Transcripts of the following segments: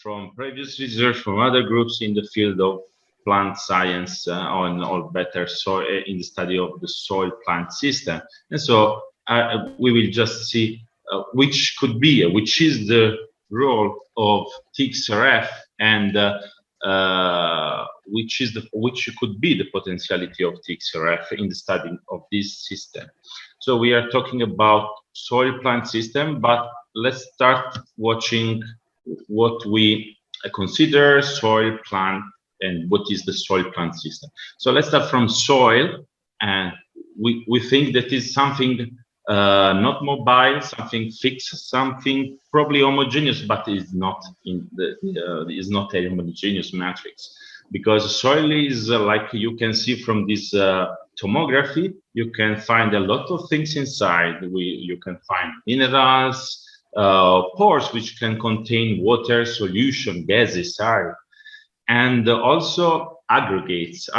from previous research from other groups in the field of plant science or better soil in the study of the soil plant system. And so we will just see which is the role of TXRF and which could be the potentiality of TXRF in the study of this system. So we are talking about soil plant system, but let's start watching what we consider soil plant and what is the soil plant system. So let's start from soil, and we think that is something not mobile, something fixed, something probably homogeneous, but is not in the is not a homogeneous matrix, because soil is like you can see from this tomography, you can find a lot of things inside. You can find minerals, pores which can contain water, solution, gases, and also aggregates,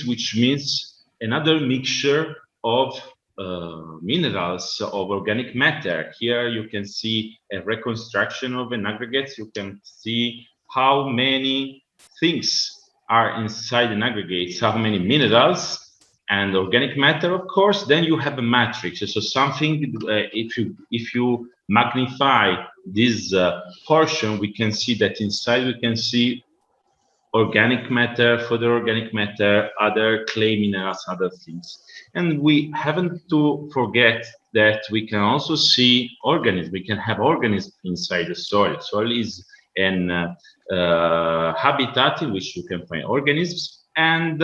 which means another mixture of minerals, of organic matter. Here you can see a reconstruction of an aggregate. You can see how many things are inside an aggregate, how many minerals and organic matter, of course. Then you have a matrix. So something, if you magnify this portion, we can see that inside we can see organic matter, further organic matter, other clay minerals, other things. And we haven't to forget that we can also see organisms. We can have organisms inside the soil. Soil is an habitat in which you can find organisms, and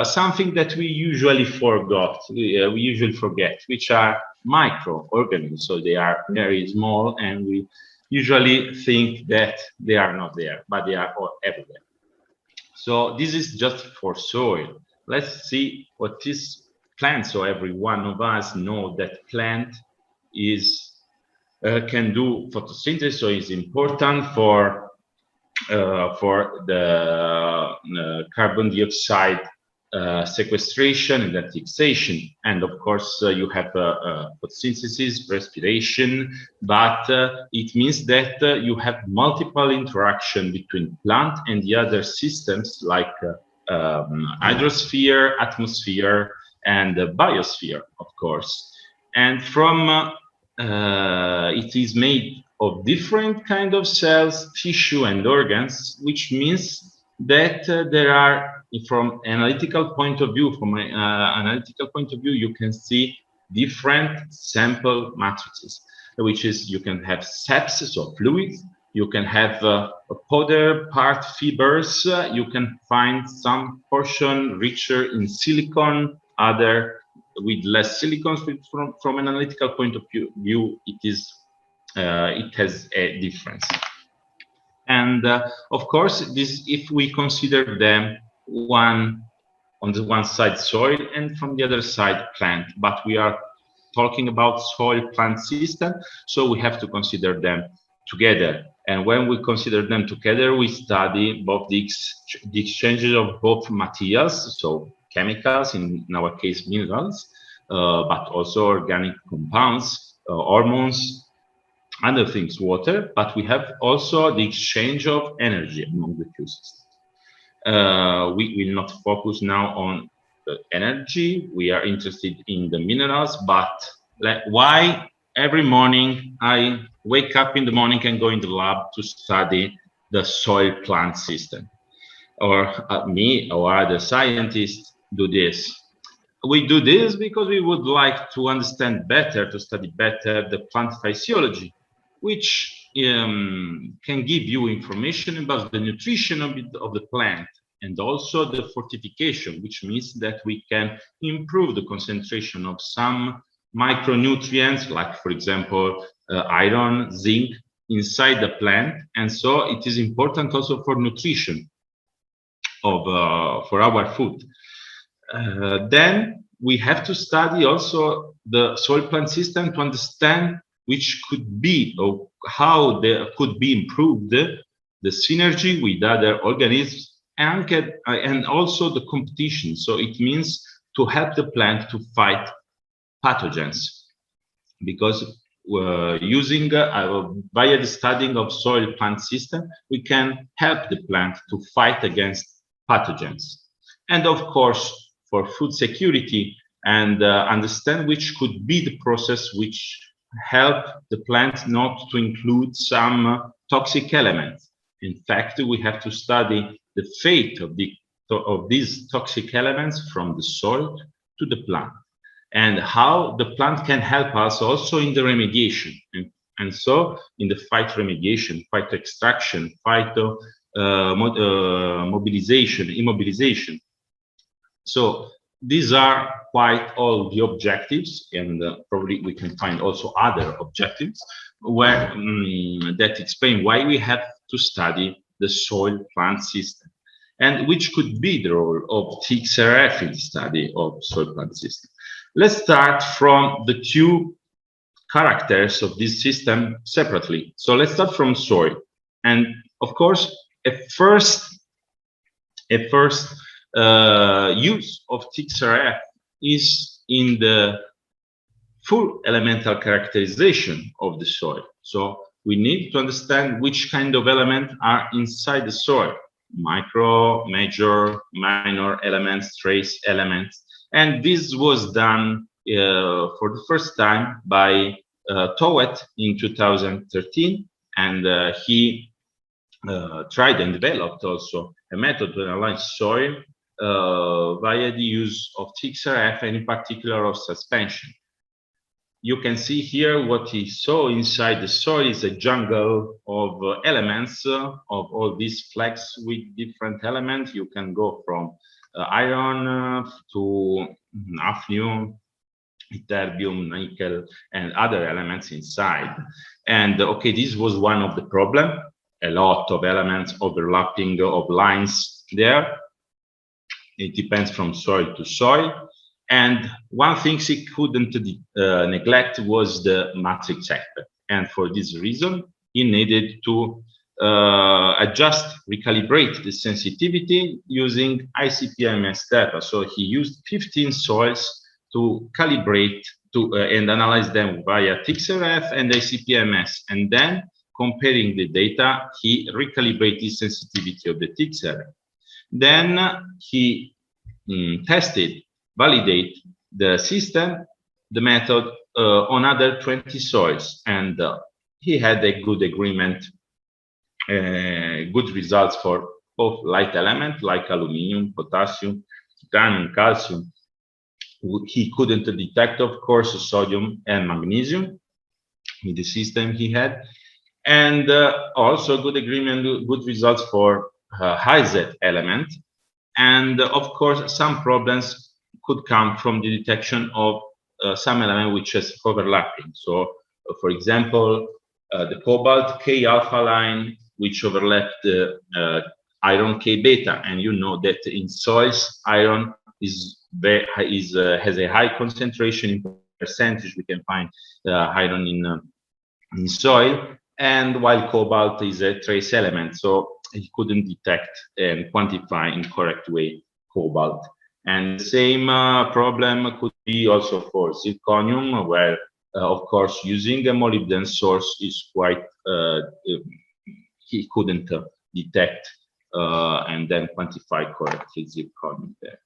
something that we usually forget, which are microorganisms. So they are very small, and we usually think that they are not there, but they are everywhere. So this is just for soil. Let's see what is plant. So every one of us know that plant is can do photosynthesis, so it's important for the carbon dioxide sequestration and then fixation. And of course, you have photosynthesis, respiration, but it means that you have multiple interaction between plant and the other systems like hydrosphere, atmosphere, and the biosphere, of course. And from it is made of different kind of cells, tissue, and organs, which means that there are, from analytical point of view, you can see different sample matrices, which is you can have sepsis, so fluids, you can have powder part fibers, you can find some portion richer in silicon, other with less silicon. From an analytical point of view, it has a difference. And of course, this, if we consider them on the one side soil and from the other side plant, but we are talking about soil plant system, so we have to consider them together. And when we consider them together, we study both the exchanges of both materials, so chemicals, in our case minerals, but also organic compounds, hormones, other things, water, but we have also the exchange of energy among the two systems. We will not focus now on the energy. We are interested in the minerals, but why every morning I wake up in the morning and go in the lab to study the soil plant system? Or me or other scientists do this. We do this because we would like to understand better, to study better the plant physiology, which can give you information about the nutrition of the plant, and also the fortification, which means that we can improve the concentration of some micronutrients, like, for example, iron, zinc, inside the plant. And so it is important also for nutrition of for our food. Then we have to study also the soil plant system to understand which could be, or how there could be improved the synergy with other organisms, and also the competition. So it means to help the plant to fight pathogens, because using via the studying of soil plant system, we can help the plant to fight against pathogens. And of course, for food security and understand which could be the process which help the plant not to include some toxic elements. In fact, we have to study the fate of these toxic elements from the soil to the plant, and how the plant can help us also in the remediation. And so in the phytoremediation, phytoextraction, mobilization, immobilization. So these are quite all the objectives, and probably we can find also other objectives where that explain why we have to study the soil plant system, and which could be the role of TXRF in the study of soil plant system. Let's start from the two characters of this system separately. So let's start from soil. And of course, a first use of TXRF is in the full elemental characterization of the soil. So we need to understand which kind of elements are inside the soil: micro, major, minor elements, trace elements. And this was done for the first time by Towet in 2013, and he tried and developed also a method to analyze soil via the use of TXRF, and in particular of suspension. You can see here what he saw inside the soil is a jungle of elements, of all these flags with different elements. You can go from iron to hafnium, ytterbium, nickel, and other elements inside. And okay, this was one of the problems. A lot of elements overlapping of lines there. It depends from soil to soil. And one thing he couldn't neglect was the matrix effect. And for this reason, he needed to adjust, recalibrate the sensitivity using ICP-MS data. So he used 15 soils to calibrate and analyze them via TXRF and ICP-MS. And then, comparing the data, he recalibrated the sensitivity of the TXRF. Then he tested, validate the system, the method on other 20 soils, and he had a good agreement, good results for both light elements like aluminum, potassium, titanium, calcium. He couldn't detect, of course, sodium and magnesium with the system he had, and also good agreement, good results for high Z element. And of course, some problems could come from the detection of some element which is overlapping. So, for example, the cobalt K alpha line, which overlap the iron K beta, and you know that in soils, iron has a high concentration in percentage. We can find iron in soil, and while cobalt is a trace element, so he couldn't detect and quantify in correct way cobalt. And the same problem could be also for zirconium, where of course using a molybdenum source is quite he couldn't detect and then quantify correctly zirconium there.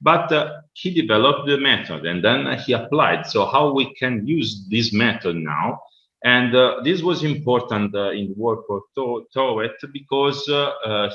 But he developed the method, and then he applied. So how we can use this method now? And this was important in the work of Towet, because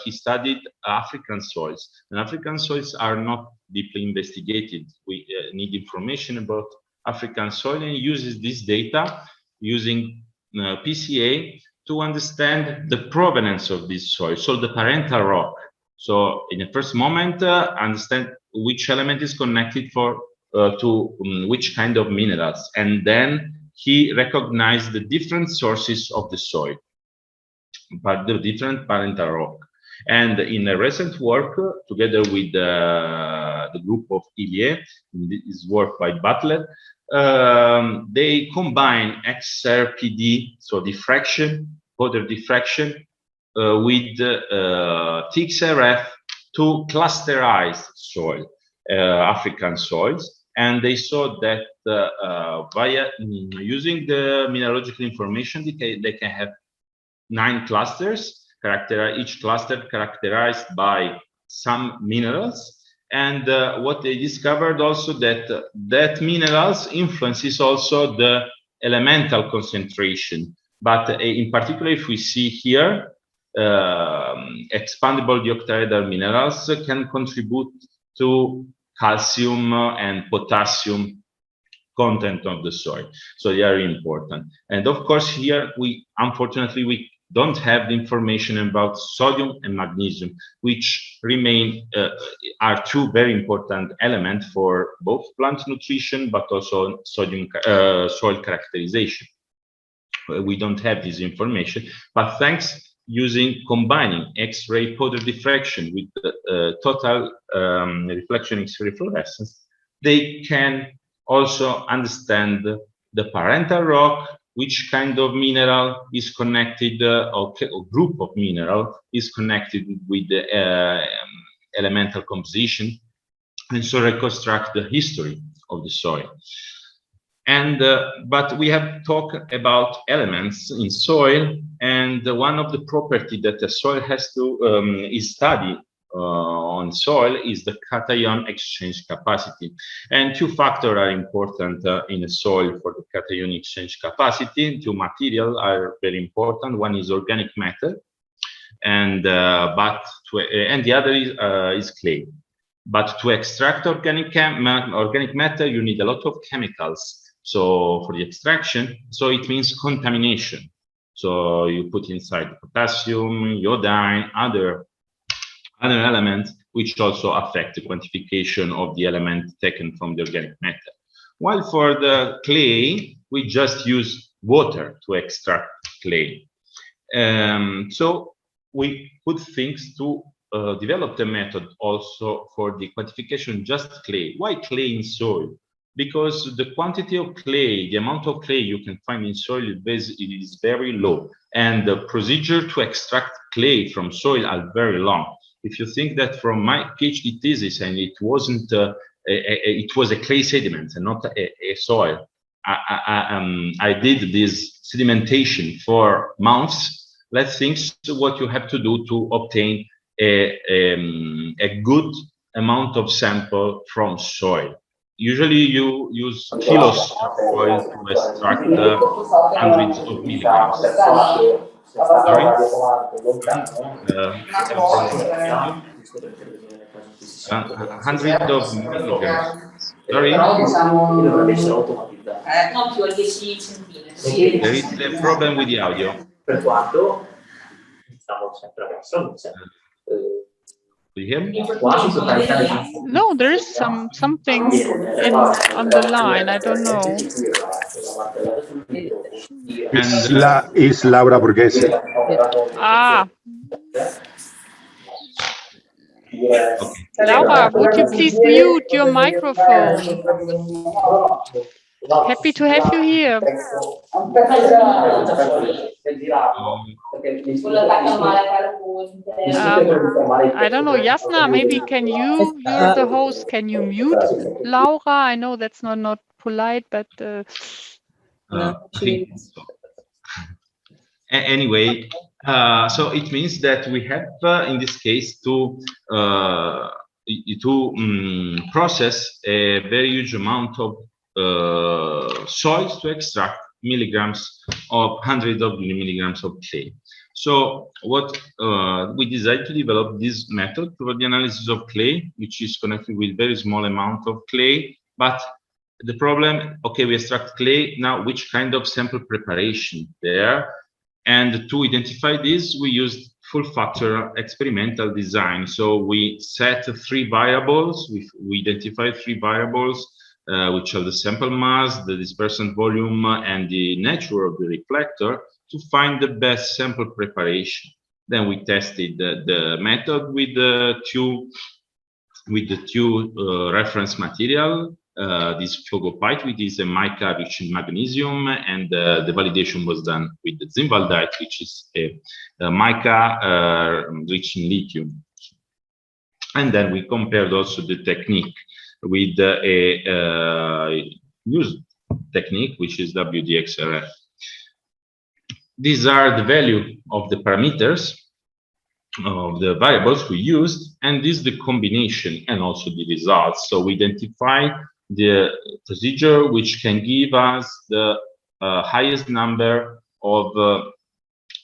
he studied African soils. And African soils are not deeply investigated. We need information about African soil, and uses this data using PCA to understand the provenance of this soil, so the parental rock. So in the first moment, understand which element is connected to which kind of minerals, and then he recognized the different sources of the soil, but the different parental rock. And in a recent work, together with the group of Illier, in this work by Butler, they combine XRPD, so diffraction, powder diffraction, with TXRF to clusterize soil, African soils. and they saw that via using the mineralogical information, they can have 9 clusters, each cluster characterized by some minerals. And what they discovered also that minerals influences also the elemental concentration. But in particular, if we see here, expandable dioctahedral minerals can contribute to calcium and potassium content of the soil, so they are important. And of course, here unfortunately we don't have the information about sodium and magnesium, which remain are 2 very important elements for both plant nutrition but also soil characterization. We don't have this information, but thanks combining X-ray powder diffraction with total reflection X-ray fluorescence, they can also understand the parental rock, which kind of mineral is connected, or group of mineral is connected with the elemental composition, and so reconstruct the history of the soil. And but we have talked about elements in soil, and one of the properties that the soil has to is studied on soil is the cation exchange capacity. And 2 factors are important in a soil for the cation exchange capacity. 2 materials are very important. One is organic matter, and the other is clay. But to extract organic matter, you need a lot of chemicals. So for the extraction, so it means contamination. So you put inside potassium, iodine, other elements which also affect the quantification of the element taken from the organic matter. While for the clay, we just use water to extract clay. So we put things to develop the method also for the quantification just clay. Why clay in soil? Because the quantity of clay, the amount of clay you can find in soil is very low, and the procedure to extract clay from soil are very long. If you think that from my PhD thesis, and it wasn't, it was a clay sediment and not a soil. I did this sedimentation for months. Let's think what you have to do to obtain a good amount of sample from soil. Usually you use kilos of soil to extract hundreds of milligrams. Sorry? Hundreds of milligrams. Sorry? There is a problem with the audio. Do you hear me? No, there is something on the line. I don't know. It's Laura Borghese. Ah. Okay. Laura, would you please mute your microphone? Happy to have you here. I don't know, Jasna, maybe you're the host, can you mute Laura? I know that's not polite, but anyway, so it means that we have in this case to process a very huge amount of soils to extract hundreds of milligrams of clay. So what we decided to develop this method for the analysis of clay, which is connected with very small amount of clay. But the problem, okay, we extract clay. Now, which kind of sample preparation there? And to identify this, we used full factor experimental design. So we set 3 variables. We identified 3 variables, which are the sample mass, the dispersant volume, and the nature of the reflector, to find the best sample preparation. Then we tested the method with the two reference material. This fogopite, which is a mica rich in magnesium, and the validation was done with the zimbaldite, which is a mica rich in lithium. And then we compared also the technique with a used technique, which is WDXRF. These are the value of the parameters of the variables we used, and this is the combination and also the results. So we identify the procedure which can give us the highest number of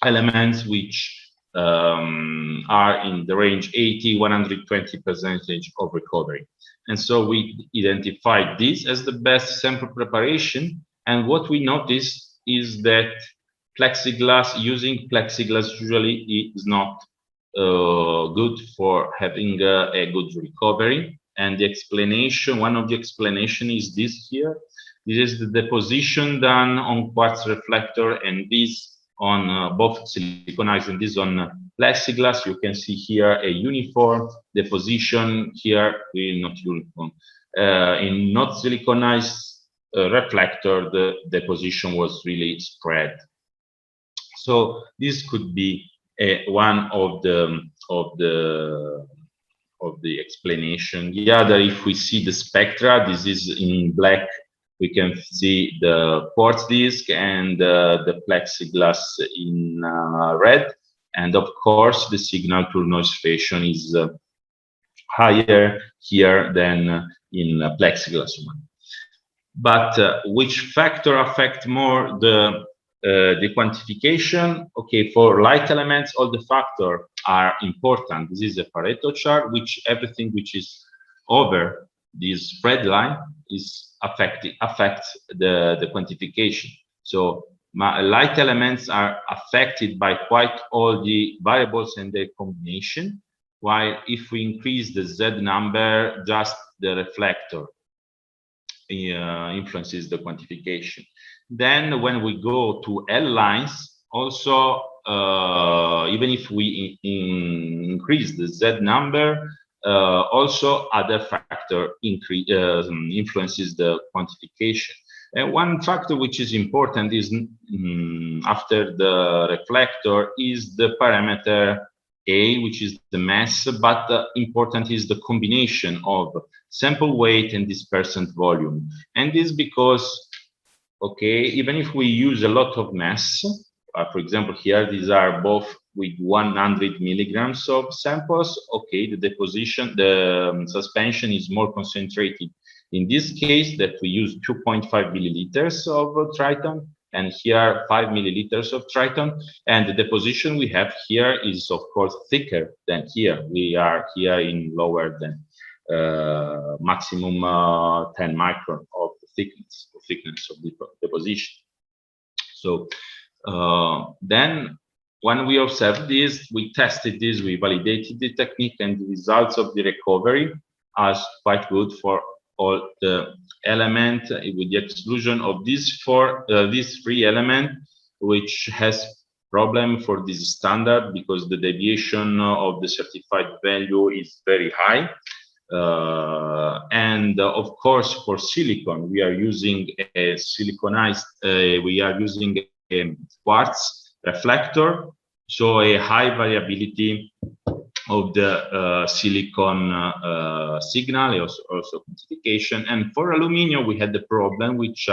elements which are in the range 80–120% of recovery. And so we identified this as the best sample preparation. And what we noticed is that using plexiglass usually is not good for having a good recovery. And the explanation, one of the explanation is this here. This is the deposition done on quartz reflector, and this on both siliconized and this on plexiglass. You can see here a uniform deposition. Here not uniform. In not siliconized reflector, the deposition was really spread. So this could be one of the explanation. The other, if we see the spectra, this is in black. We can see the quartz disk and the plexiglass in red, and of course the signal to noise ratio is higher here than in plexiglass one. But which factor affect more the quantification? Okay, for light elements, all the factors are important. This is a Pareto chart, which everything which is over this red line is affects the quantification. So light elements are affected by quite all the variables and their combination, while if we increase the Z number, just the reflector influences the quantification. Then when we go to L lines, also even if we increase the Z number, also other factor influences the quantification. And one factor which is important is after the reflector is the parameter A, which is the mass, but important is the combination of sample weight and dispersant volume. And this because, okay, even if we use a lot of mass, for example, here these are both with 100 milligrams of samples, okay, the deposition, the suspension is more concentrated. In this case, that we use 2.5 milliliters of Triton, and here 5 milliliters of Triton, and the deposition we have here is of course thicker than here. We are here in lower than maximum 10 micron of thickness of the deposition. So then when we observed this, we tested this, we validated the technique, and the results of the recovery are quite good for all the element, with the exclusion of these three elements, which has problem for this standard because the deviation of the certified value is very high. And of course, for silicon, we are using a siliconized, we are using a quartz reflector, so a high variability of the silicon signal, also quantification. And for aluminum, we had the problem, which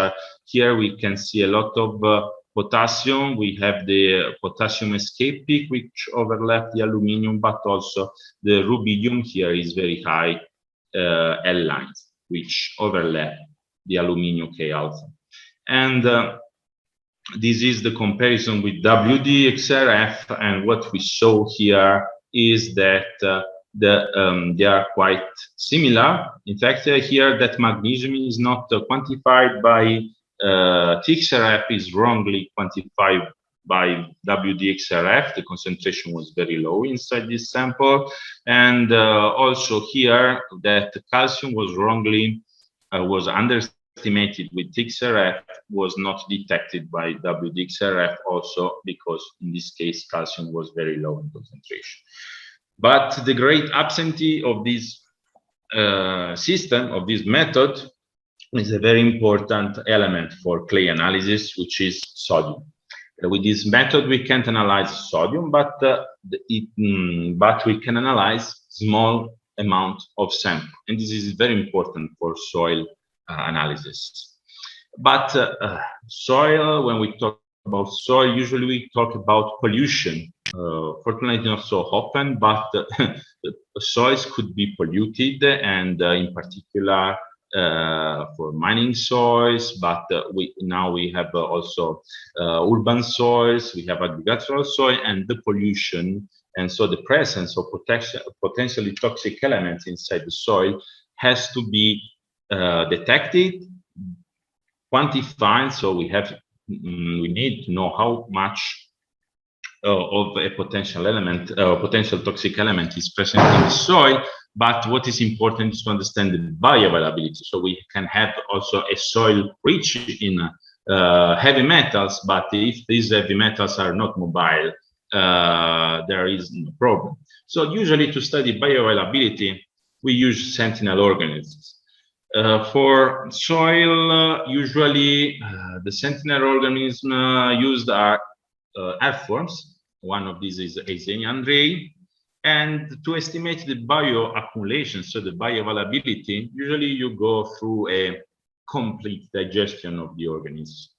here we can see a lot of potassium. We have the potassium escape peak, which overlap the aluminum, but also the rubidium here is very high L lines, which overlap the aluminum K alpha. And this is the comparison with WDXRF, and what we saw here is that they are quite similar. In fact, here that magnesium is not quantified by TXRF, is wrongly quantified by WDXRF. The concentration was very low inside this sample, and also here that calcium was wrongly was underestimated with TXRF, was not detected by WDXRF, also because in this case calcium was very low in concentration. But the great absentee of this system, of this method, is a very important element for clay analysis, which is sodium. With this method, we can't analyze sodium, but we can analyze small amount of sample. And this is very important for soil analysis. But soil, when we talk about soil, usually we talk about pollution. Fortunately, not so often, but soils could be polluted, and in particular for mining soils. But now we have also urban soils, we have agricultural soil, and the pollution, and so the presence of potentially toxic elements inside the soil has to be detected, quantified. So we need to know how much of a potential element, potential toxic element is present in the soil. But what is important is to understand the bioavailability. So we can have also a soil rich in heavy metals, but if these heavy metals are not mobile, there is no problem. So usually to study bioavailability, we use sentinel organisms. For soil, usually the sentinel organism used are earthworms. One of these is Eisenian ray. And to estimate the bioaccumulation, so the bioavailability, usually you go through a complete digestion of the organism.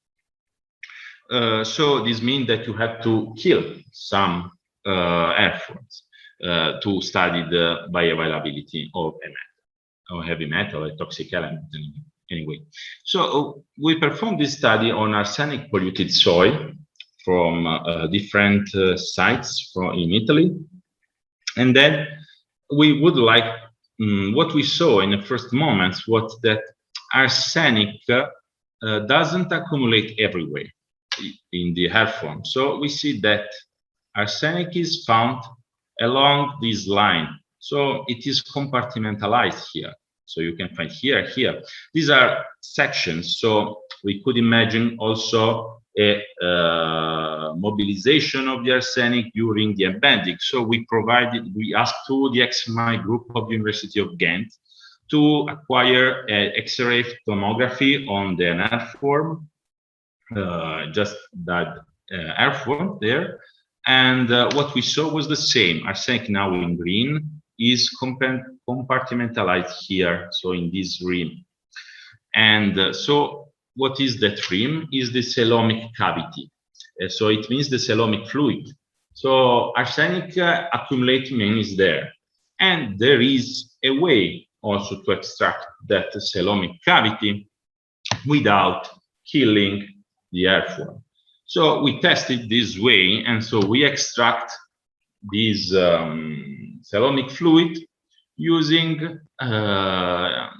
So this means that you have to kill some earthworms to study the bioavailability of a metal, or heavy metal, a toxic element anyway. So we performed this study on arsenic polluted soil from different sites in Italy. And then we would like, what we saw in the first moments was that arsenic doesn't accumulate everywhere in the earthworm. So we see that arsenic is found along this line. So it is compartmentalized here. So you can find here, here. These are sections. So we could imagine also a mobilization of the arsenic during the embedding. So we asked to the XMI group of the University of Ghent to acquire X-ray tomography on the earthworm, just that earthworm there. And what we saw was the same. Arsenic now in green is compartmentalized here, so in this rim. And so what is that rim? Is the coelomic cavity. So it means the coelomic fluid. So arsenic accumulating is there. And there is a way also to extract that coelomic cavity without killing the earthworm. So we tested this way, and so we extract this coelomic fluid using a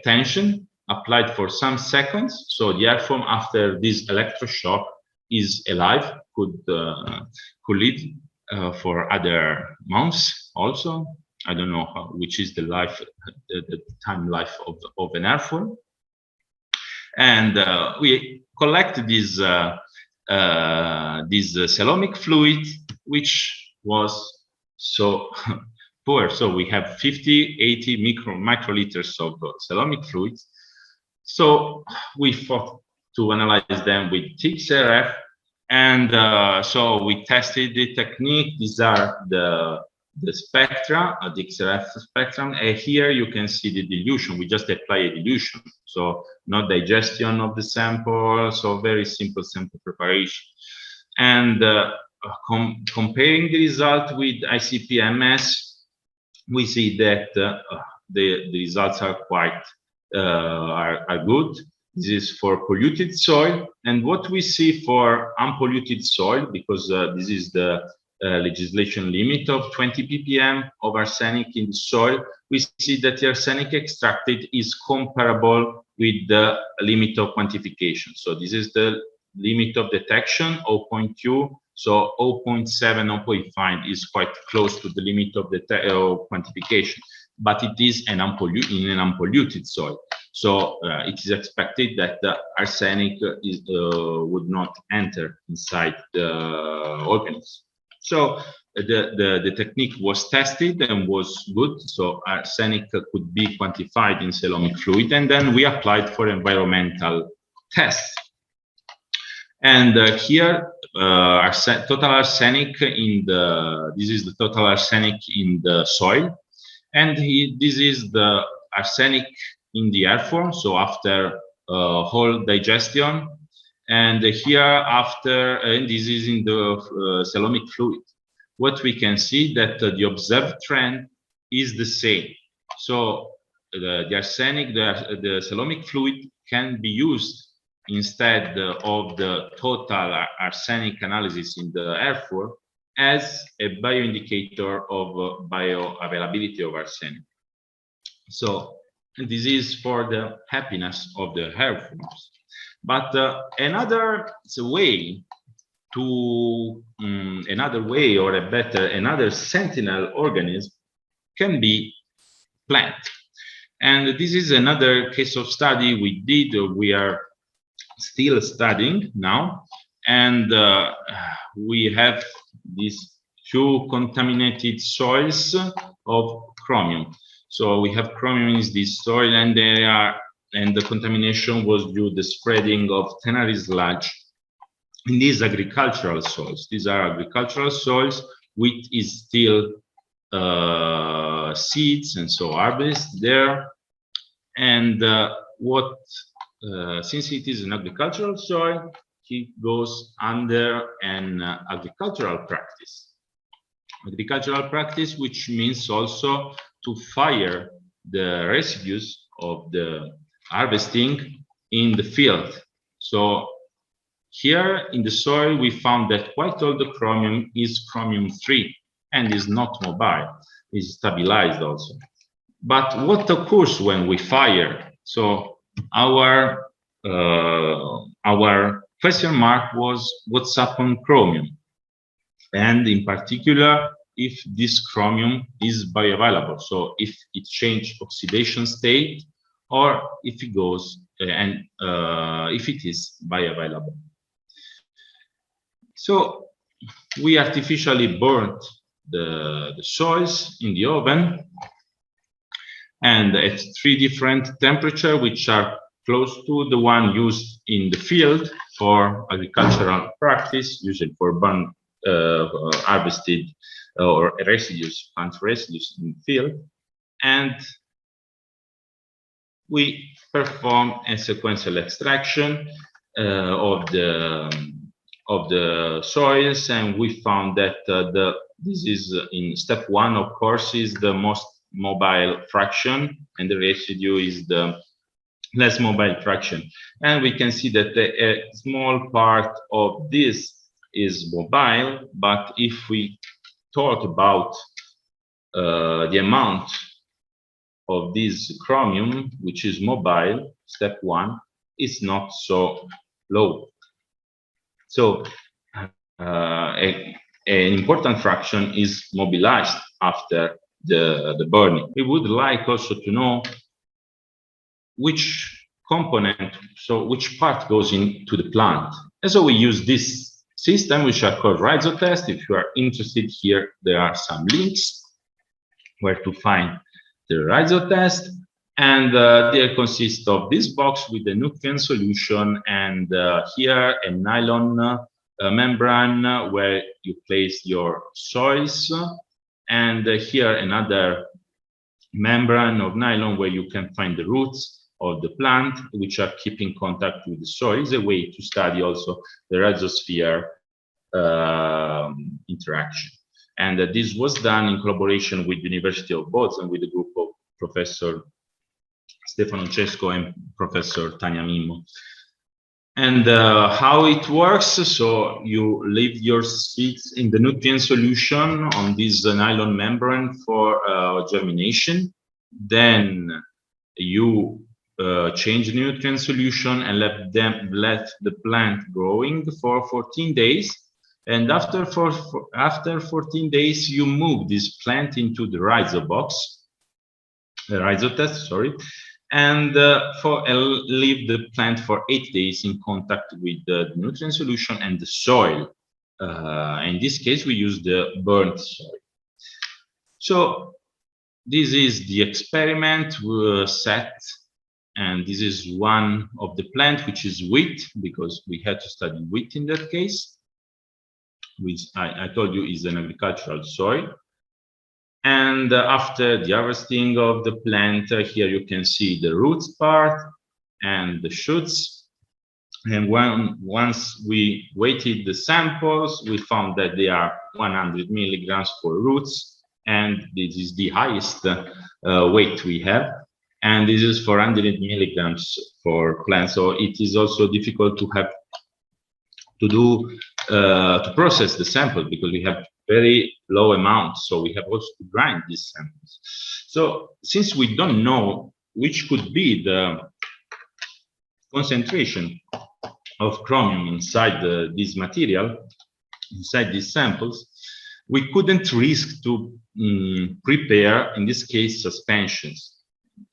tension applied for some seconds. So the earthworm, after this electroshock, is alive, could live for other months also. I don't know which is the life, the time life of an earthworm. And we collect this coelomic fluid, which was so poor. So we have 50-80 microliters of coelomic fluid. So we thought to analyze them with TXRF, and so we tested the technique. These are the spectra, the XRF spectrum. And here you can see the dilution. We just apply a dilution, so no digestion of the sample, so very simple sample preparation. And comparing the result with ICP-MS, we see that the results are quite are good. This is for polluted soil, and what we see for unpolluted soil, because this is the legislation limit of 20 ppm of arsenic in the soil, we see that the arsenic extracted is comparable with the limit of quantification. So this is the limit of detection, 0.2. So 0.7, 0.5 is quite close to the limit of the quantification, but it is in an unpolluted soil. So it is expected that the arsenic would not enter inside the organism. So the technique was tested and was good. So arsenic could be quantified in coelomic fluid, and then we applied for environmental tests. And here, total arsenic in this is the total arsenic in the soil. And this is the arsenic in the air form, so after whole digestion. And here after, and this is in the coelomic fluid. What we can see that the observed trend is the same. So the arsenic, the coelomic fluid can be used instead of the total arsenic analysis in the air form as a bioindicator of bioavailability of arsenic. So this is for the happiness of the air forms. But another way to another sentinel organism can be plant. And this is another case of study we did, we are still studying now, and we have these two contaminated soils of chromium. So we have chromium in this soil, and the contamination was due to the spreading of ternary sludge in these agricultural soils. These are agricultural soils, wheat is still seeds and so harvest there. And since it is an agricultural soil, it goes under an agricultural practice. Agricultural practice, which means also to fire the residues of the harvesting in the field. So here in the soil, we found that quite all the chromium is chromium-3 and is not mobile, is stabilized also. But what occurs when we fire? So our question mark was what's up on chromium, and in particular if this chromium is bioavailable. So if it changes oxidation state, or if it goes and if it is bioavailable. So we artificially burnt the soils in the oven, and at 3 different temperatures, which are close to the one used in the field for agricultural practice, usually for burn harvested or residues, plant residues in the field. And we perform a sequential extraction of the soils, and we found that this is in step 1, of course, is the most mobile fraction, and the residue is the less mobile fraction. And we can see that a small part of this is mobile, but if we talk about the amount of this chromium, which is mobile, step 1, is not so low. So an important fraction is mobilized after the burning. We would like also to know which component, so which part goes into the plant. And so we use this system, which are called rhizotest. If you are interested here, there are some links where to find the rhizotest. And they consist of this box with the nutrient solution, and here a nylon membrane where you place your soils, and here another membrane of nylon where you can find the roots of the plant, which are keeping contact with the soil. Is a way to study also the rhizosphere interaction. And this was done in collaboration with the University of Bozen, with a group of Professor Stefano Cesco and Professor Tania Mimmo. And how it works, so you leave your seeds in the nutrient solution on this nylon membrane for germination. Then you change the nutrient solution and let the plant growing for 14 days. And after 14 days, you move this plant into the rhizobox, rhizotest, sorry, and leave the plant for 8 days in contact with the nutrient solution and the soil. In this case, we use the burnt soil. So this is the experiment set, and this is one of the plant, which is wheat, because we had to study wheat in that case, which I told you is an agricultural soil. And after the harvesting of the plant, here you can see the roots part and the shoots. And once we weighted the samples, we found that they are 100 milligrams for roots, and this is the highest weight we have. And this is 400 milligrams for plants. So it is also difficult to have to process the sample because we have very low amounts. So we have also to grind these samples. So since we don't know which could be the concentration of chromium inside this material, inside these samples, we couldn't risk to prepare, in this case, suspensions,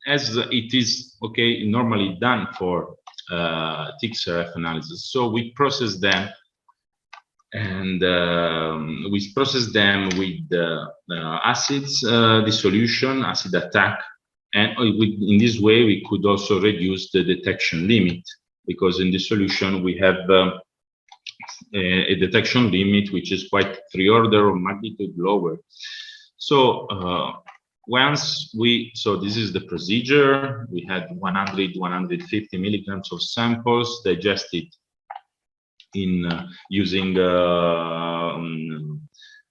as it is normally done for TXRF analysis. So we process them, and we process them with acids dissolution, acid attack, and in this way we could also reduce the detection limit, because in the solution we have a detection limit which is quite 3 orders of magnitude lower. So so this is the procedure. We had 150 milligrams of samples digested in using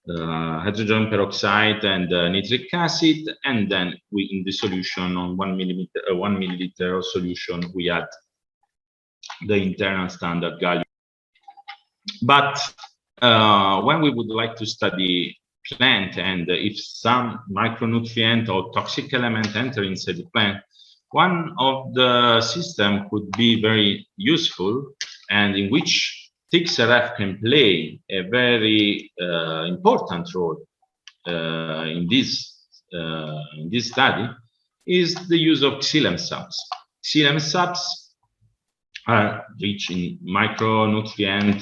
hydrogen peroxide and nitric acid, and then we, in the solution, on 1 milliliter of solution, we add the internal standard gallium. But when we would like to study plant, and if some micronutrient or toxic element enter inside the plant, one of the system could be very useful, and in which TXRF can play a very important role in this study, is the use of xylem salts. Xylem salts are rich in micronutrient,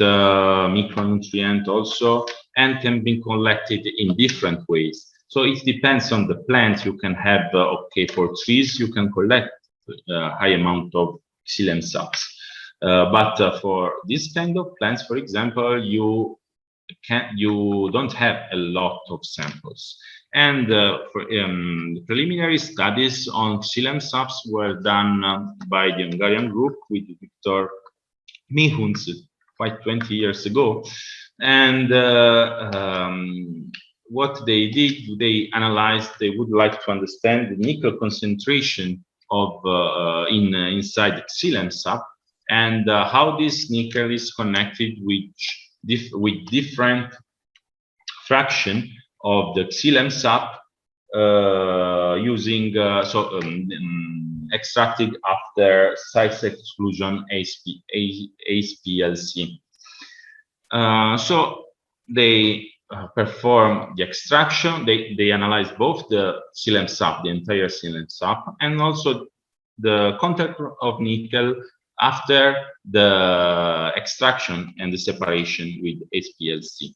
micronutrient also, and can be collected in different ways. So it depends on the plant. You can have, for trees, you can collect a high amount of xylem salts. But for this kind of plants, for example, you don't have a lot of samples. And for preliminary studies on xylem salts were done by the Hungarian group with Viktor Mihuns quite 20 years ago. And what they did, they analyzed, they would like to understand the nickel concentration of inside xylem sap, and how this nickel is connected with different fraction of the xylem sap using extracted after size exclusion HPLC. So they perform the extraction. They analyze both the xylem sap, the entire xylem sap, and also the content of nickel after the extraction and the separation with HPLC.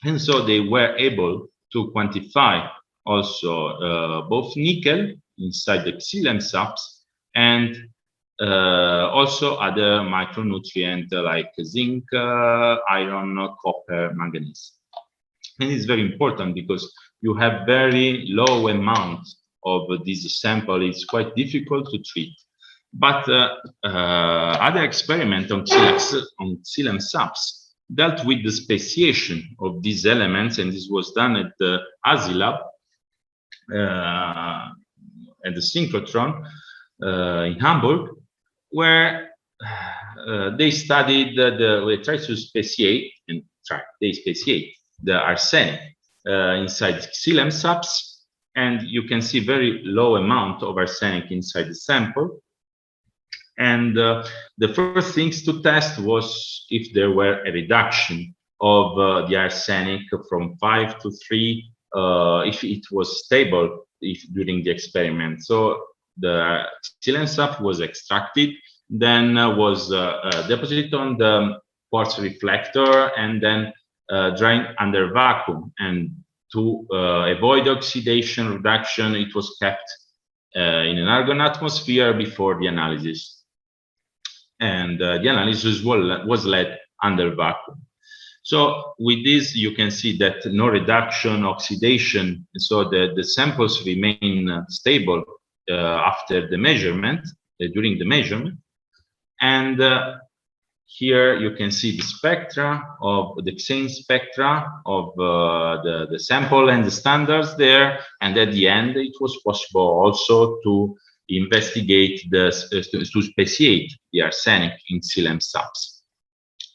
And so they were able to quantify also both nickel inside the xylem saps and also other micronutrients like zinc, iron, copper, manganese. And it's very important because you have very low amount of this sample. It's quite difficult to treat. But other experiments on xylem saps dealt with the speciation of these elements, and this was done at the ASI lab at the synchrotron in Hamburg, where they studied they tried to speciate the arsenic inside xylem saps, and you can see very low amount of arsenic inside the sample. And the first things to test was if there were a reduction of the arsenic from 5 to 3, if it was stable during the experiment. So the xylem sap was extracted, then was deposited on the quartz reflector, and then dried under vacuum. And to avoid oxidation reduction, it was kept in an argon atmosphere before the analysis. And the analysis was led under vacuum. So with this, you can see that no reduction, oxidation, so the samples remain stable after the measurement, during the measurement. And here you can see the spectra of the Cation spectra of the sample and the standards there. And at the end, it was possible also to investigate to speciate the arsenic in xylem subs.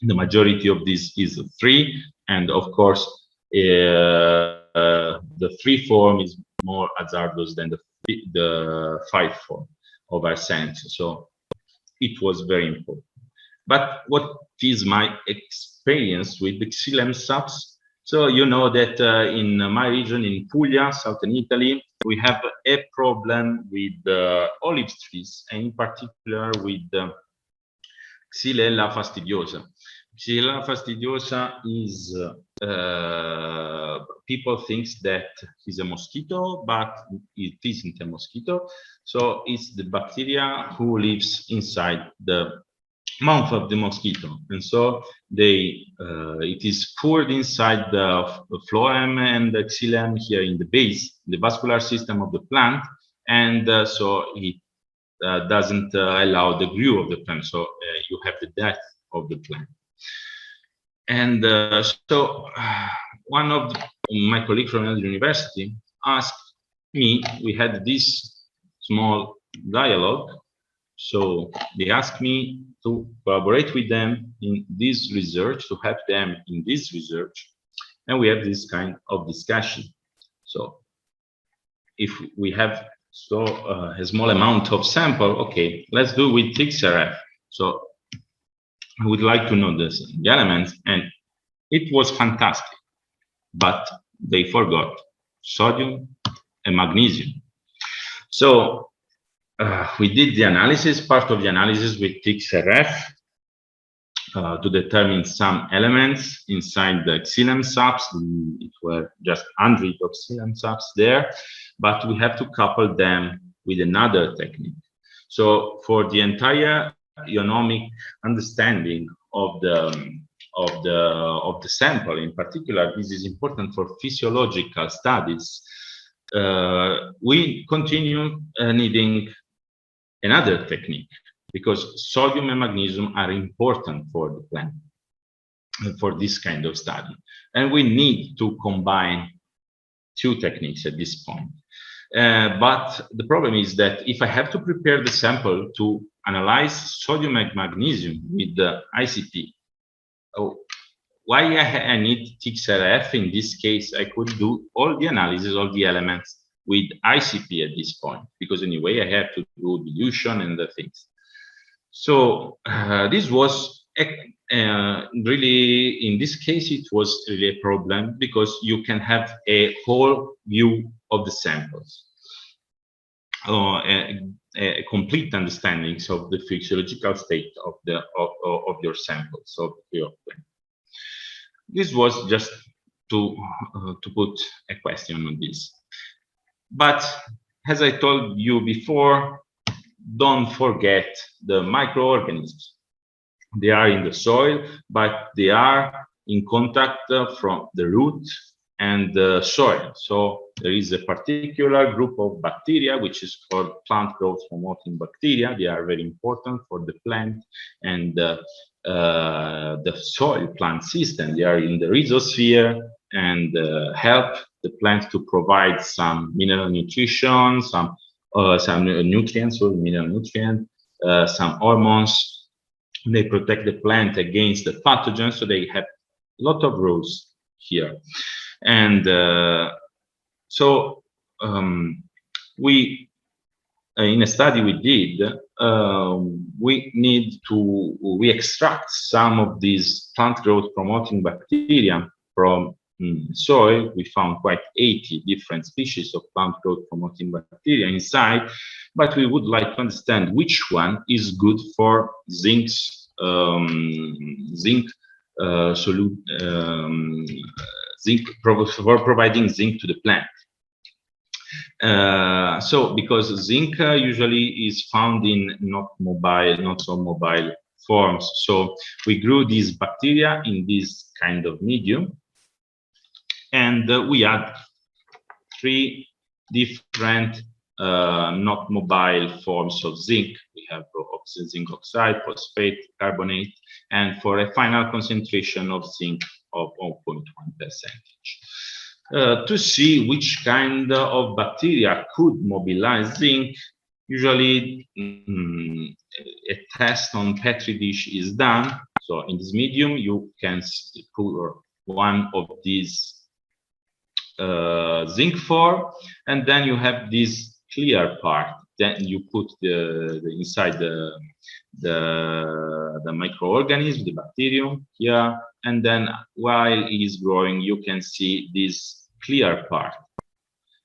The majority of this is 3, and of course, the 3 form is more hazardous than the 5 form of arsenic. So it was very important. But what is my experience with the xylem subs? So you know that in my region, in Puglia, southern Italy, we have a problem with olive trees, and in particular with Xylella fastidiosa. Xylella fastidiosa is, people think that it's a mosquito, but it isn't a mosquito. So it's the bacteria who lives inside the mouth of the mosquito, and so it is poured inside the phloem and the xylem here in the base, the vascular system of the plant, and so it doesn't allow the grew of the plant, so you have the death of the plant. And so one of my colleagues from the university asked me, we had this small dialogue, so they asked me to collaborate with them in this research, to help them in this research, and we have this kind of discussion. So if we have a small amount of sample, okay, let's do with TXRF. So I would like to know the elements, and it was fantastic, but they forgot sodium and magnesium. So we did the analysis, part of the analysis with TXRF to determine some elements inside the xylem subs. It were just hundreds of xylem subs there, but we have to couple them with another technique. So for the entire ionomic understanding of the sample, in particular, this is important for physiological studies. We continue needing another technique, because sodium and magnesium are important for the plant, for this kind of study. And we need to combine 2 techniques at this point. But the problem is that if I have to prepare the sample to analyze sodium and magnesium with the ICP, why I need TXRF? In this case, I could do all the analysis of the elements with ICP at this point, because anyway, I have to do dilution and the things. So this was really, in this case, it was really a problem, because you can have a whole view of the samples, a complete understanding of the physiological state of your samples of your plant. This was just to put a question on this. But as I told you before, don't forget the microorganisms. They are in the soil, but they are in contact from the root and the soil. So there is a particular group of bacteria, which is called plant growth promoting bacteria. They are very important for the plant and the soil plant system. They are in the rhizosphere and help the plant to provide some mineral nutrition, some nutrients or mineral nutrients, some hormones. They protect the plant against the pathogens, so they have a lot of roles here. And we, in a study we did, we extract some of these plant growth promoting bacteria from soil. We found quite 80 different species of plant growth promoting bacteria inside, but we would like to understand which one is good for zinc for providing zinc to the plant. So because zinc usually is found in not so mobile forms. So we grew these bacteria in this kind of medium, and we had 3 different not mobile forms of zinc. We have zinc oxide, phosphate, carbonate, and for a final concentration of zinc of 0.1%. To see which kind of bacteria could mobilize zinc, usually a test on Petri dish is done. So in this medium, you can put one of these zinc 4, and then you have this clear part. Then you put the inside the microorganism, the bacterium here, and then while it is growing, you can see this clear part.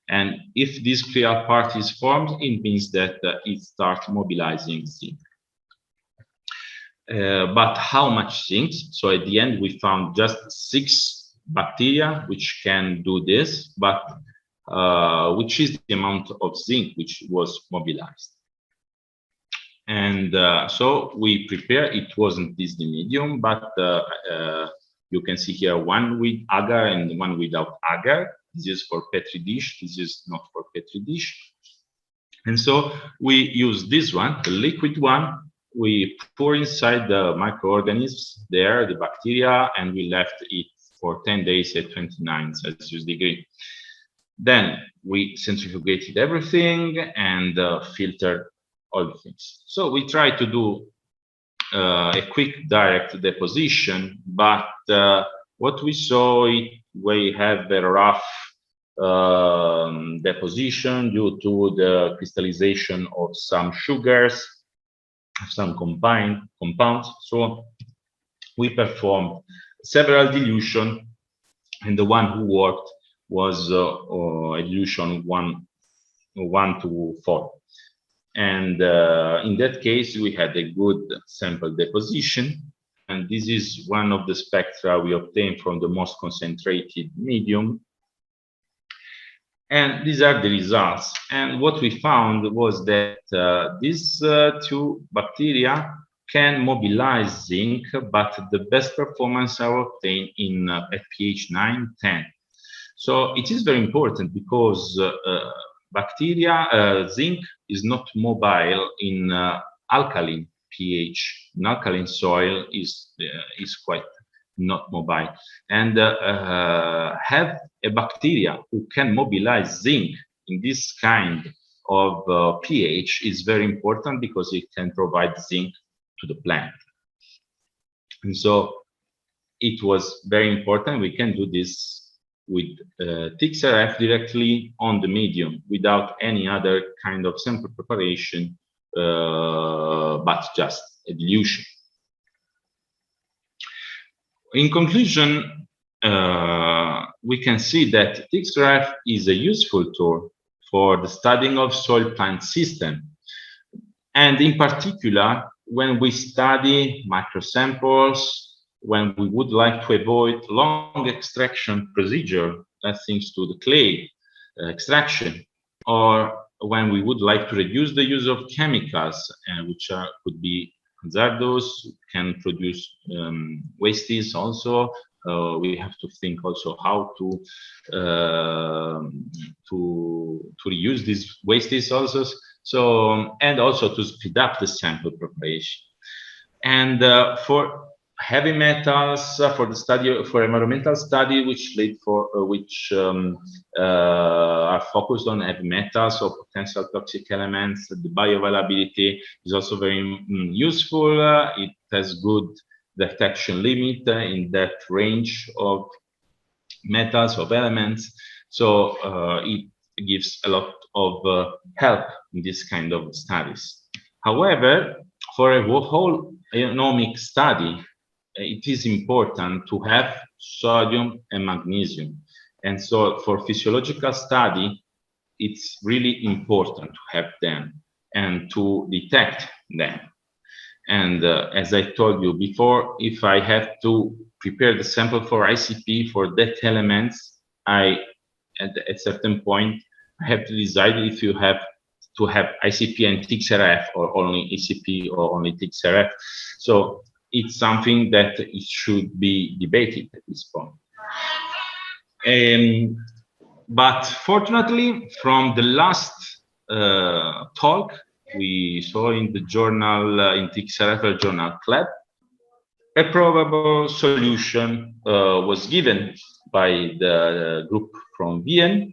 And if this clear part is formed, it means that it starts mobilizing zinc. But how much zinc? So at the end, we found just 6 bacteria which can do this, but which is the amount of zinc which was mobilized. And so we prepare, it wasn't this the medium, but you can see here one with agar and one without agar. This is for Petri dish, this is not for Petri dish. And so we use this one, the liquid one, we pour inside the microorganisms there, the bacteria, and we left it for 10 days at 29 Celsius degree. Then we centrifugated everything and filtered all the things. So we try to do a quick direct deposition, but what we saw, we have a rough deposition due to the crystallization of some sugars, some compounds. So we performed several dilution, and the one who worked was a dilution 1 to 4. And in that case, we had a good sample deposition. And this is one of the spectra we obtained from the most concentrated medium. And these are the results. And what we found was that these 2 bacteria can mobilize zinc, but the best performance are obtained at pH 9, 10. So it is very important because zinc is not mobile in alkaline pH. In alkaline soil is quite not mobile. And have a bacteria who can mobilize zinc in this kind of pH is very important because it can provide zinc to the plant. And so it was very important. We can do this with TXRF directly on the medium without any other kind of sample preparation, but just a dilution. In conclusion, we can see that TXRF is a useful tool for the studying of soil plant system. And in particular, when we study microsamples, when we would like to avoid long extraction procedure, thanks to the clay extraction, or when we would like to reduce the use of chemicals, which could be hazardous, can produce wastes also. We have to think also how to reuse these wastes also. So, and also to speed up the sample preparation. And for heavy metals, for the study, for environmental study, which are focused on heavy metals or potential toxic elements, the bioavailability is also very useful. It has good detection limit in that range of metals, of elements. So it gives a lot of help in this kind of studies. However, for a whole ionomic study, it is important to have sodium and magnesium. And so for physiological study, it's really important to have them and to detect them. And as I told you before, if I have to prepare the sample for ICP for that elements, at a certain point, I have to decide if you have to have ICP and TXRF, or only ECP or only TXRF. So it's something that it should be debated at this point. But fortunately, from the last talk we saw in the journal, in TXRF journal Club, a probable solution was given by the group from Vienna,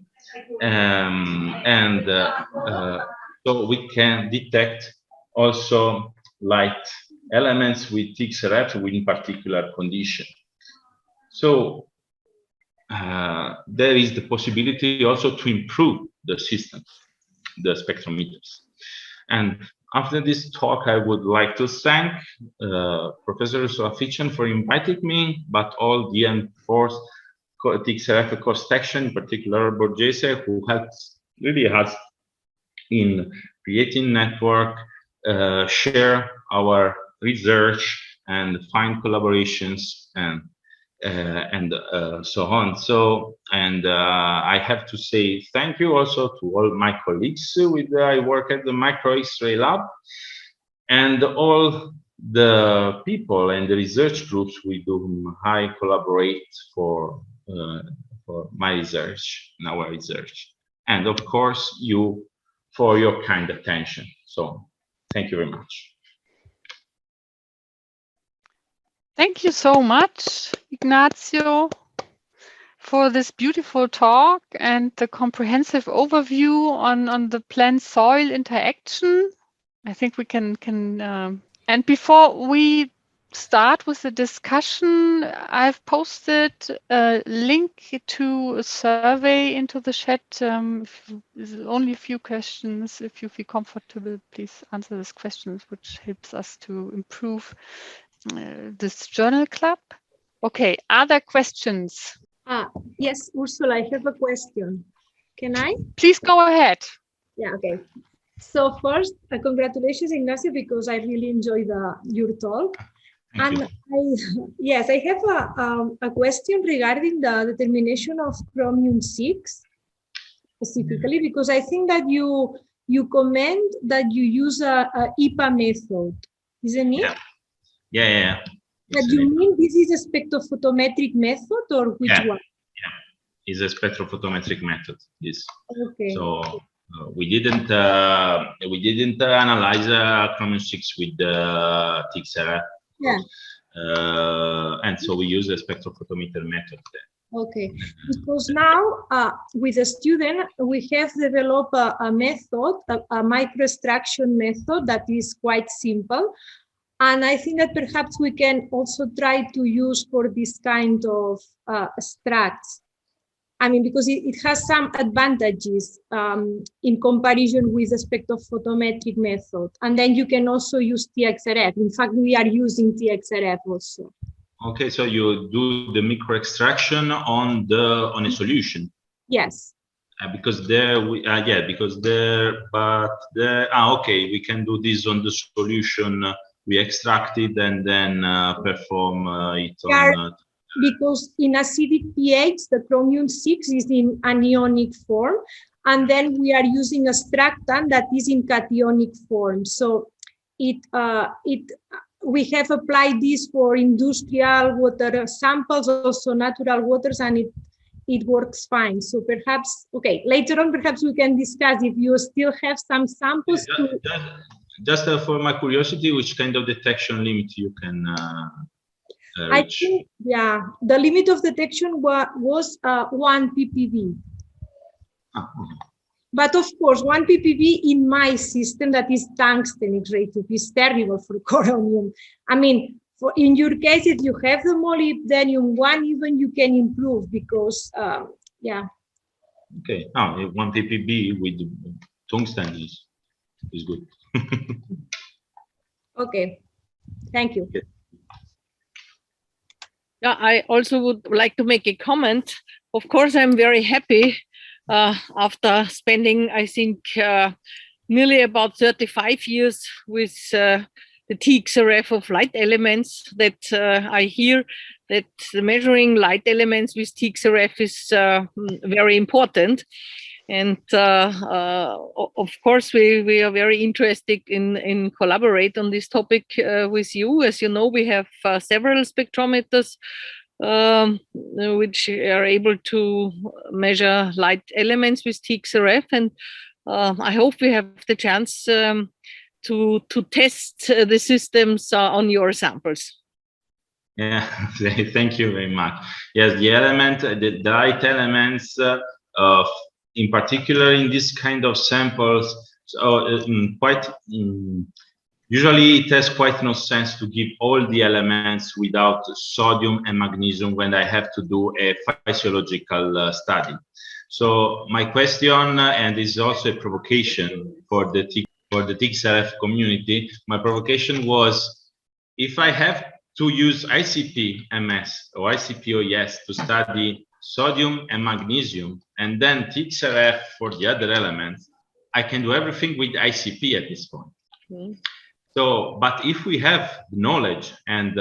so we can detect also light elements with TXRF in particular condition. So there is the possibility also to improve the system, the spectrometers. And after this talk, I would like to thank Professor Solaficien for inviting me, but all the ENFORCE-TXRF course section, in particular Borghese, who helps really us in creating network, share our research, and find collaborations and so on. So, I have to say thank you also to all my colleagues with I work at the Micro X-ray Lab, and all the people and the research groups with whom I collaborate for my research and our research, and of course you for your kind attention. So, thank you very much. Thank you so much, Ignazio, for this beautiful talk and the comprehensive overview on the plant-soil interaction. I think we can and before we start with the discussion, I've posted a link to a survey into the chat. Only a few questions. If you feel comfortable, please answer these questions, which helps us to improve this journal club. Okay, other questions? Yes, Ursula, I have a question. Can I? Please go ahead. Yeah, okay. So first, congratulations, Ignazio, because I really enjoyed your talk. Thank you. Yes, I have a question regarding the determination of Chromium 6 specifically, because I think that you comment that you use a IPA method, isn't it? Yeah. But you mean this is a spectrophotometric method, or which one? Yeah, it's a spectrophotometric method. Yes. Okay. So we didn't analyze Chromium 6 with the TXRF. Yeah. And so we use the spectrophotometer method there. Okay, because now with a student, we have developed a method, a microextraction method that is quite simple. And I think that perhaps we can also try to use for this kind of extracts. I mean, because it has some advantages in comparison with the spectrophotometric method. And then you can also use TXRF. In fact, we are using TXRF also. Okay, so you do the micro extraction on a solution. Yes. Because there we okay, we can do this on the solution. We extract it and then perform it on. Because in acidic pH, the Chromium 6 is in anionic form, and then we are using a extractant that is in cationic form. So we have applied this for industrial water samples, also natural waters, and it works fine. So perhaps, okay, later on, perhaps we can discuss if you still have some samples. Just for my curiosity, which kind of detection limit you can reach? I think, yeah, the limit of detection was 1 ppb. But of course, 1 ppb in my system, that is tungsten X-ray tube, is terrible for chromium. I mean, in your case, if you have the molybdenum one, even you can improve because, yeah. Okay, 1 ppb with tungsten is good. Okay, thank you. Okay. Yeah, I also would like to make a comment. Of course, I'm very happy after spending, I think, nearly about 35 years with the TXRF of light elements, that I hear that the measuring light elements with TXRF is very important. And of course, we are very interested in collaborate on this topic with you. As you know, we have several spectrometers which are able to measure light elements with TXRF, and I hope we have the chance to test the systems on your samples. Yeah, thank you very much. Yes, the light elements, in particular in this kind of samples, usually it has quite no sense to give all the elements without sodium and magnesium when I have to do a physiological study. So my question, and this is also a provocation for the TXRF community, my provocation was, if I have to use ICP-MS or ICP-OES to study sodium and magnesium, and then TXRF for the other elements, I can do everything with ICP at this point. Mm-hmm. So, but if we have knowledge, and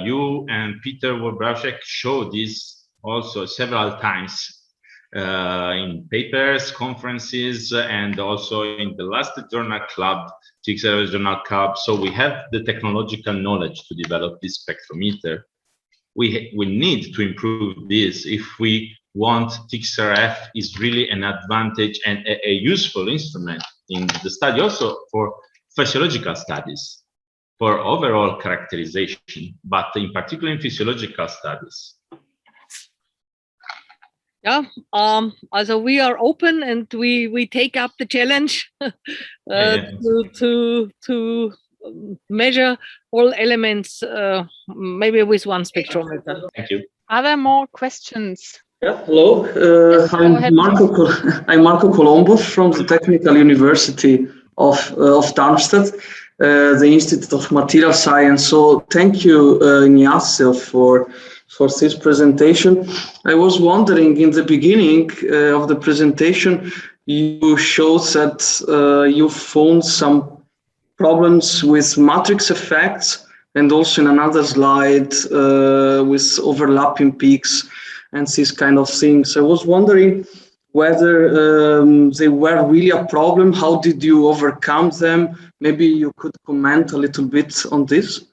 you and Peter Wojciechowski showed this also several times in papers, conferences, and also in the last journal club, TXRF Journal Club. So we have the technological knowledge to develop this spectrometer. We need to improve this if we want TXRF is really an advantage and a useful instrument in the study, also for physiological studies, for overall characterization, but in particular in physiological studies. Yeah, also we are open and we take up the challenge to measure all elements, maybe with one spectrometer. Thank you. Are there more questions? Yeah, hello. Yes, I'm Marco Colombo from the Technical University of Darmstadt, the Institute of Material Science. So thank you, Ignazio, for this presentation. I was wondering, in the beginning of the presentation, you showed that you found some problems with matrix effects, and also in another slide with overlapping peaks and these kind of things. I was wondering whether they were really a problem. How did you overcome them? Maybe you could comment a little bit on this.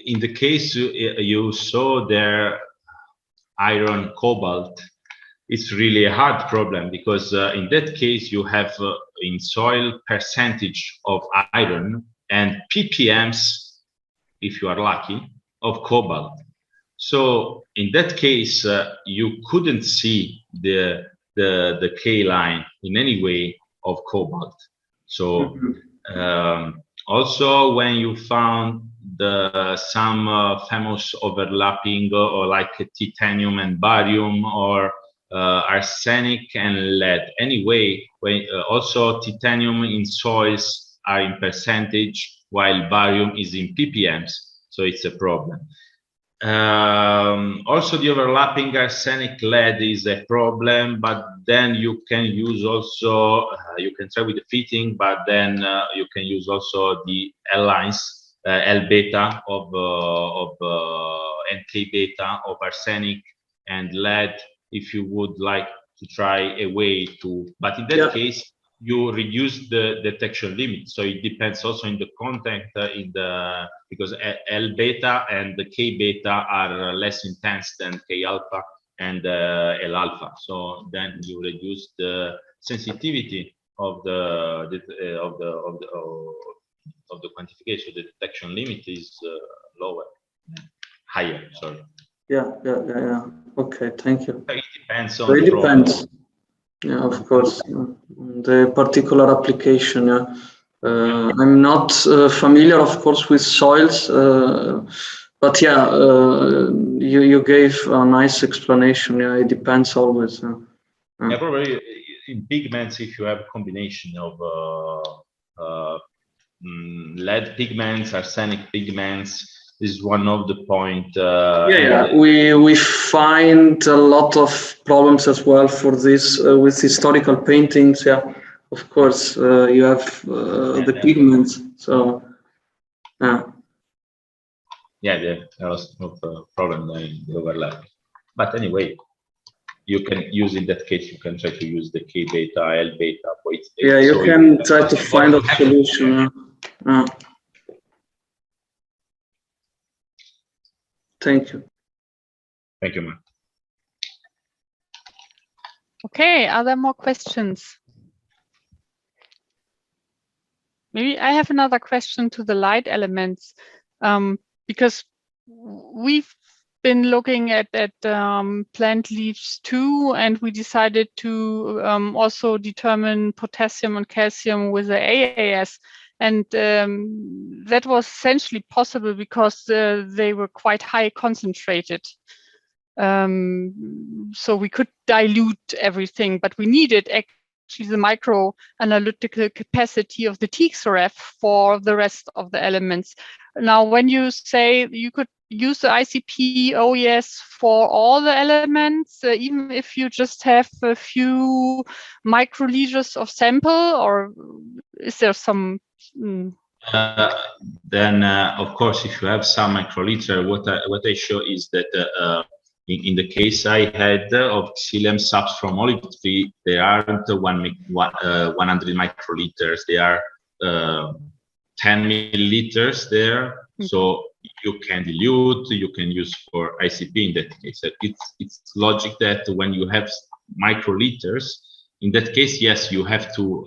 In the case you saw there, iron, cobalt, it's really a hard problem, because in that case you have in soil percentage of iron and ppms, if you are lucky, of cobalt. So in that case, you couldn't see the K line in any way of cobalt. So also when you found some famous overlapping, or like titanium and barium, or arsenic and lead. Anyway, when also titanium in soils are in percentage, while barium is in ppms. So it's a problem. Also the overlapping arsenic lead is a problem, but then you can use also, you can try with the fitting, but then you can use also the L lines, L beta of and K beta of arsenic and lead, if you would like to try a way to, but in that case, you reduce the detection limit. So it depends also in the content because L beta and the K beta are less intense than K alpha and L alpha. So then you reduce the sensitivity of the quantification. The detection limit is higher. Sorry. Yeah. Okay, thank you. It depends on. It depends. Yeah, of course. The particular application. I'm not familiar, of course, with soils, but yeah, you gave a nice explanation. Yeah, it depends always. Yeah, probably in pigments, if you have a combination of lead pigments, arsenic pigments, this is one of the point. We find a lot of problems as well for this with historical paintings. Yeah, of course, you have the pigments. So, yeah, there are a lot of problems in the overlap. But anyway, you can use, in that case, you can try to use the K beta, L beta. Yeah, you can try to find a solution. Thank you. Thank you, Mark. Okay, are there more questions? Maybe I have another question to the light elements, because we've been looking at plant leaves too, and we decided to also determine potassium and calcium with the AAS. And that was essentially possible because they were quite high concentrated. So we could dilute everything, but we needed actually the microanalytical capacity of the TXRF for the rest of the elements. Now, when you say you could use the ICP OES for all the elements, even if you just have a few microliters of sample, or is there some? Then, of course, if you have some microliter, what I show is that in the case I had of psyllium saps from olive tree, there aren't 100 microliters. They are 10 milliliters there. So you can dilute, you can use for ICP in that case. It's logic that when you have microliters, in that case, yes, you have to,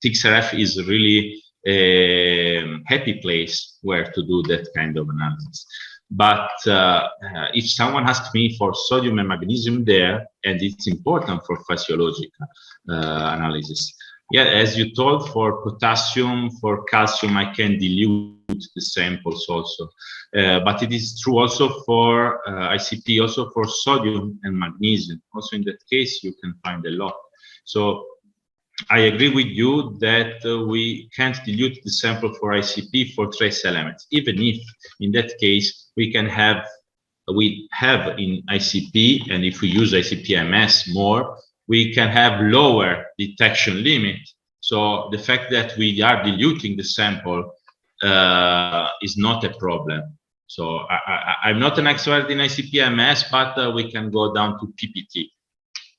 TXRF is really a happy place where to do that kind of analysis. But if someone asks me for sodium and magnesium there, and it's important for physiological analysis. Yeah, as you told, for potassium, for calcium, I can dilute the samples also. But it is true also for ICP, also for sodium and magnesium. Also in that case, you can find a lot. So I agree with you that we can't dilute the sample for ICP for trace elements, even if in that case we have in ICP, and if we use ICP-MS more, we can have lower detection limit. So the fact that we are diluting the sample is not a problem. So I'm not an expert in ICP-MS, but we can go down to PPT.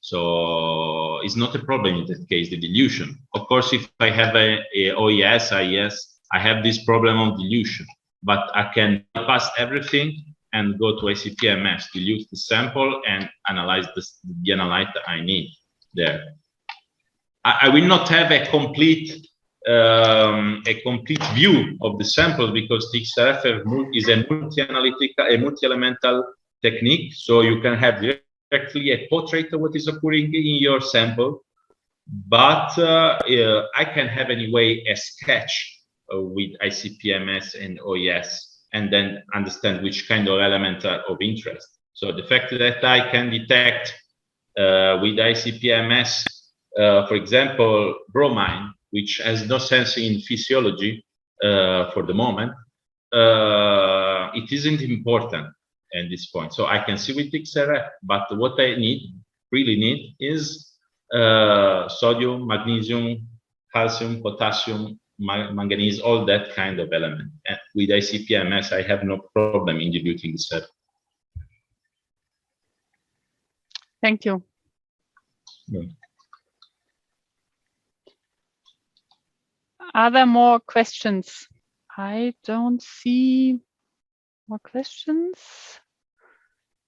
So it's not a problem in that case, the dilution. Of course, if I have a OES, IES, I have this problem of dilution, but I can bypass everything and go to ICP-MS, dilute the sample and analyze the analyte I need there. I will not have a complete view of the sample because TXRF is a multi-elemental technique, so you can have directly a portrait of what is occurring in your sample, but I can have anyway a sketch with ICP-MS and OES, and then understand which kind of elements are of interest. So the fact that I can detect with ICP-MS, for example, bromine, which has no sense in physiology for the moment, it isn't important at this point. So I can see with TXRF, but what I really need is sodium, magnesium, calcium, potassium, manganese, all that kind of element. And with ICP-MS, I have no problem in diluting the sample. Thank you. Yeah. Are there more questions? I don't see more questions.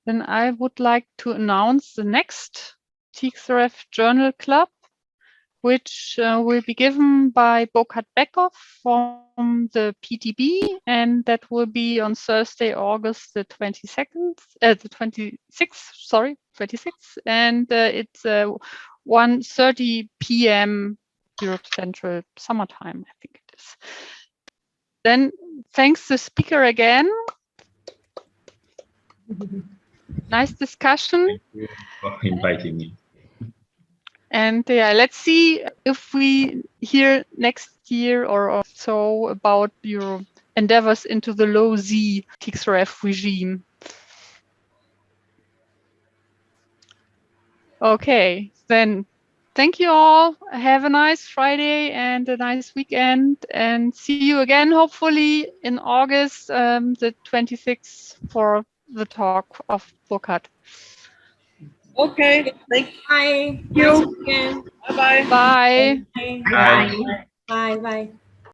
Then I would like to announce the next TXRF Journal Club, which will be given by Burkhard Beckhoff from the PTB, and that will be on Thursday, August the 26th, and it's 1:30 p.m. Europe Central Summertime, I think it is. Then thanks the speaker again. Nice discussion. Thank you for inviting me. And yeah, let's see if we hear next year or so about your endeavors into the low Z TXRF regime. Okay, then thank you all. Have a nice Friday and a nice weekend, and see you again hopefully in August the 26th for the talk of Burkhard. Okay, thank Bye. you. Again. Bye-bye. Bye. Bye. Bye. Bye.